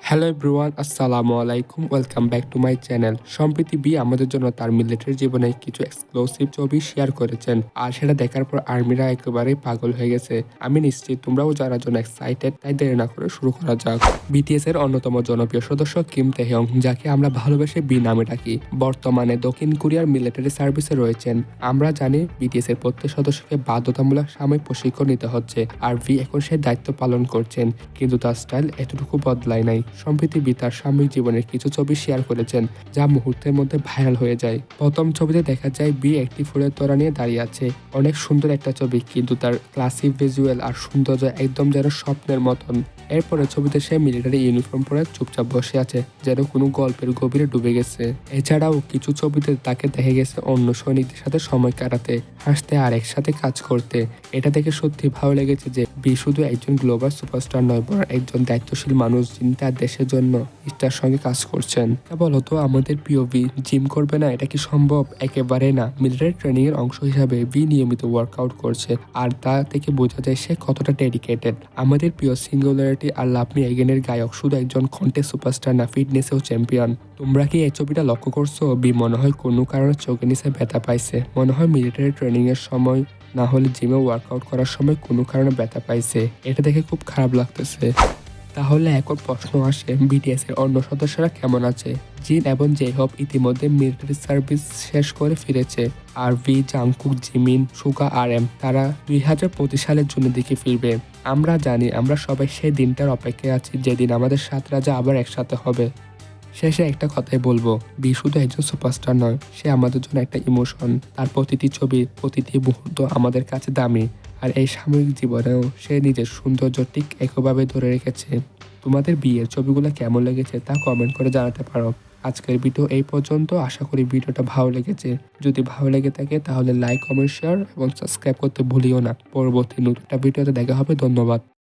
Hello everyone, আসসালামু আলাইকুম। Welcome back to my channel. সম্প্রতি বি আমাদের জন্য তার মিলিটারি জীবনে কিছু এক্সক্লুসিভ ছবি শেয়ার করেছেন, আর সেটা দেখার পর আর্মিরা একেবারেই পাগল হয়ে গেছে। আমি নিশ্চিত তোমরাও জানার জন্য এক্সাইটেড, তাই দেরি না করে শুরু করা যাক। বিটিএস এর অন্যতম জনপ্রিয় সদস্য কিম তােহইয়ং, যাকে আমরা ভালোবেসে বি নামে ডাকি, বর্তমানে দক্ষিণ কোরিয়ার মিলিটারি সার্ভিসে রয়েছেন। আমরা জানি বিটিএস এর প্রত্যেক সদস্যকে বাধ্যতামূলক সাময়িক প্রশিক্ষণ নিতে হচ্ছে, আর ভি এখন সেই দায়িত্ব পালন করছেন, কিন্তু তার স্টাইল এতটুকু বদলায় নাই। সম্প্রতি বি তার সাময়িক জীবনের কিছু ছবি শেয়ার করেছেন, যা মুহূর্তের মধ্যে ভাইরাল হয়ে যায়। প্রথম ছবিতে দেখা যায় বি একটি ফুলের তোড়া নিয়ে দাঁড়িয়ে আছে। অনেক সুন্দর একটা ছবি, কিন্তু তার ক্লাসিক ভিজুয়াল আর সৌন্দর্য একদম যেন স্বপ্নের মতন। এরপরে ছবিতে সে মিলিটারি ইউনিফর্ম পরে চুপচাপ বসে আছে, যেন কোনো গল্পের গভীরে ডুবে গেছে। এছাড়াও কিছু ছবিতে তাকে দেখা গেছে অন্য সৈনিকদের সাথে সময় কাটাতে, হাসতে আর একসাথে কাজ করতে। এটা দেখে সত্যি ভালো লেগেছে যে বি শুধু একজন গ্লোবাল সুপারস্টার নয়, বরং একজন দায়িত্বশীল মানুষ, যিনি তার দেশের জন্য ইস্টার সঙ্গে কাজ করছেন। বলতো আমাদের পিওভি জিম করবে না, এটা কি সম্ভব? একেবারে না। মিলিটারি ট্রেনিং এর অংশ হিসাবে বি নিয়মিত ওয়ার্কআউট করছে, আর তা থেকে বোঝা যায় সে কতটা ডেডিকেটেড। আমাদের প্রিয় সিঙ্গুলারিটি আর লাভ মি এগেনের গায়ক শুধু একজন কন্টেস্ট সুপারস্টার না, ফিটনেসেও চ্যাম্পিয়ন। তোমরা কি এই ছবিটা লক্ষ্য করছো? বি মনে হয় কোনো কারণে চোখের নিচে ব্যথা পাইছে। মনে হয় মিলিটারি ট্রেনিং এর সময়, না হলে জিমে ওয়ার্কআউট করার সময় কোনো কারণে ব্যথা পাইছে। এটা দেখে খুব খারাপ লাগতেছে। তাহলে এখন প্রশ্ন আসে, বিটিএস এর অন্য সদস্যরা কেমন আছে? জিন এবং জেহব ইতিমধ্যে মিলিটারি সার্ভিস শেষ করে ফিরেছে, আর ভি, জাংকুক, জিমিন, সুগা আর এম তারা 2025 সালের জন্য দিকে ফিরবে। আমরা জানি, আমরা সবাই সেই দিনটার অপেক্ষায় আছি, যেদিন আমাদের 7 রাজা আবার একসাথে হবে। শেষে একটা কথাই বলবো, বি শুধু একজন সুপারস্টার নয়, সে আমাদের জন্য একটা ইমোশন। তার প্রতিটি ছবি, প্রতিটি মুহূর্ত আমাদের কাছে দামি, আর এই সাময়িক জীবনেও সে নিজের সৌন্দর্য ঠিক একইভাবে ধরে রেখেছে। তোমাদের বিয়ের ছবিগুলো কেমন লেগেছে তা কমেন্ট করে জানাতে পারো। আজকের ভিডিও এই পর্যন্ত। আশা করি ভিডিওটা ভালো লেগেছে। যদি ভালো লেগে থাকে তাহলে লাইক, কমেন্ট, শেয়ার এবং সাবস্ক্রাইব করতে ভুলিও না। পরবর্তী নতুন একটা ভিডিওতে দেখা হবে। ধন্যবাদ।